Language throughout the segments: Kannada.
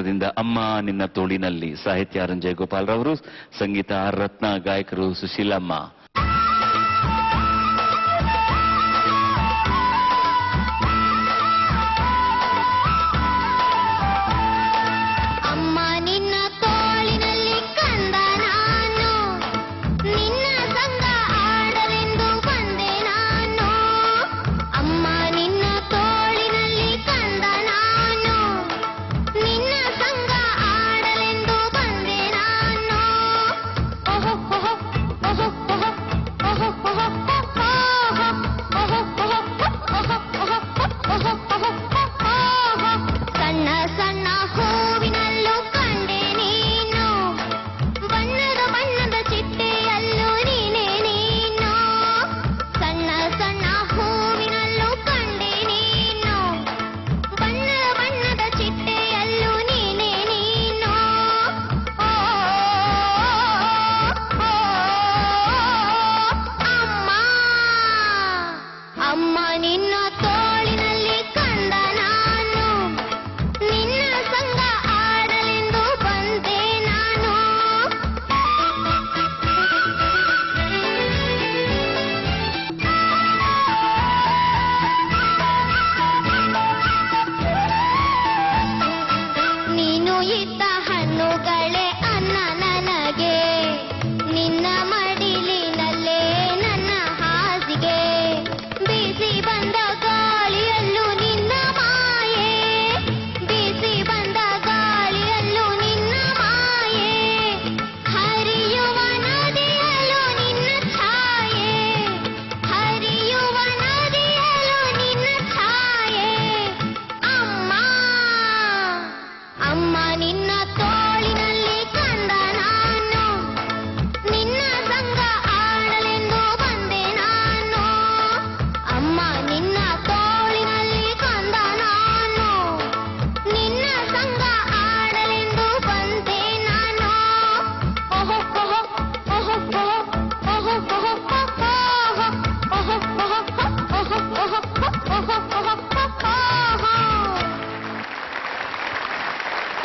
ಚಿತ್ರದಿಂದ ಅಮ್ಮ ನಿನ್ನ ತೋಳಿನಲ್ಲಿ, ಸಾಹಿತ್ಯ ಆರ್ ಎನ್ ಜಯಗೋಪಾಲ್ ರವರು, ಸಂಗೀತ ಆರ್ ರತ್ನ, ಗಾಯಕರು ಸುಶೀಲಮ್ಮ.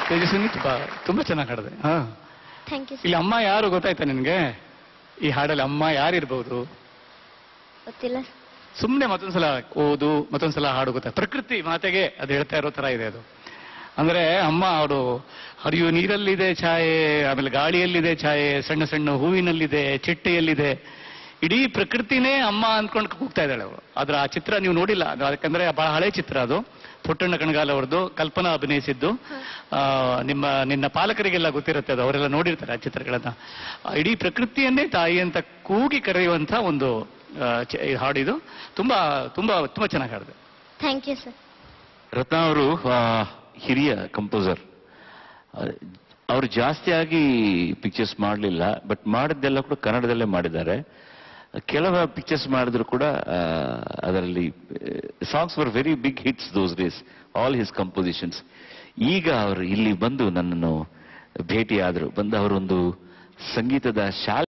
ತೇಜಸ್ವಿನಿ ತುಂಬಾ ಚೆನ್ನಾಗಿ ಹಾಡಿದೆ. ಇಲ್ಲಿ ಅಮ್ಮ ಯಾರು ಗೊತ್ತಾಯ್ತಾ ನಿನ್ಗೆ? ಈ ಹಾಡಲ್ಲಿ ಅಮ್ಮ ಯಾರಿರ್ಬಹುದು? ಗೊತ್ತಿಲ್ಲ. ಸುಮ್ನೆ ಮತ್ತೊಂದ್ಸಲ ಓದು, ಮತ್ತೊಂದ್ಸಲ ಹಾಡು. ಗೊತ್ತಾ? ಪ್ರಕೃತಿ ಮಾತೆಗೆ ಅದು ಹೇಳ್ತಾ ಇರೋ ತರ ಇದೆ ಅದು. ಅಂದ್ರೆ ಅಮ್ಮ ಅವರು ಹರಿಯು ನೀರಲ್ಲಿದೆ ಛಾಯೆ, ಆಮೇಲೆ ಗಾಳಿಯಲ್ಲಿದೆ ಛಾಯೆ, ಸಣ್ಣ ಸಣ್ಣ ಹೂವಿನಲ್ಲಿದೆ, ಚಿಟ್ಟೆಯಲ್ಲಿದೆ, ಇಡೀ ಪ್ರಕೃತಿನೇ ಅಮ್ಮ ಅಂದ್ಕೊಂಡು ಕೂಗ್ತಾ ಇದ್ದಾಳೆ ಅವಳು. ಆದ್ರೆ ಆ ಚಿತ್ರ ನೀವು ನೋಡಿಲ್ಲ, ಯಾಕಂದ್ರೆ ಬಹಳ ಹಳೆ ಚಿತ್ರ ಅದು. ಪುಟ್ಟಣ್ಣ ಕಣಗಾಲ್ ಅವ್ರದ್ದು, ಕಲ್ಪನಾ ಅಭಿನಯಿಸಿದ್ದು. ನಿನ್ನ ಪಾಲಕರಿಗೆಲ್ಲ ಗೊತ್ತಿರುತ್ತೆ ಅದು, ಅವರೆಲ್ಲ ನೋಡಿರ್ತಾರೆ ಆ ಚಿತ್ರಗಳನ್ನ. ಇಡೀ ಪ್ರಕೃತಿಯನ್ನೇ ತಾಯಿ ಅಂತ ಕೂಗಿ ಕರೆಯುವಂತ ಒಂದು ಹಾಡಿದು. ತುಂಬಾ ತುಂಬಾ ತುಂಬಾ ಚೆನ್ನಾಗಿ ಹಾಡಿದೆ. Thank you sir. ರತ್ನ ಅವರು ಹಿರಿಯ ಕಂಪೋಸರ್. ಅವರು ಜಾಸ್ತಿಯಾಗಿ ಪಿಕ್ಚರ್ಸ್ ಮಾಡಲಿಲ್ಲ, ಬಟ್ ಮಾಡಿದ್ದೆಲ್ಲ ಕೂಡ ಕನ್ನಡದಲ್ಲೇ ಮಾಡಿದ್ದಾರೆ. ಕೆಲವು ಪಿಕ್ಚರ್ಸ್ ಮಾಡಿದ್ರು ಕೂಡ ಅದರಲ್ಲಿ songs were very big hits those days, all his compositions. ಈಗ ಅವರು ಇಲ್ಲಿ ಬಂದು ನನ್ನನ್ನು ಭೇಟಿಯಾದರು. ಬಂದು ಅವರೊಂದು ಸಂಗೀತದ ಶಾಲೆ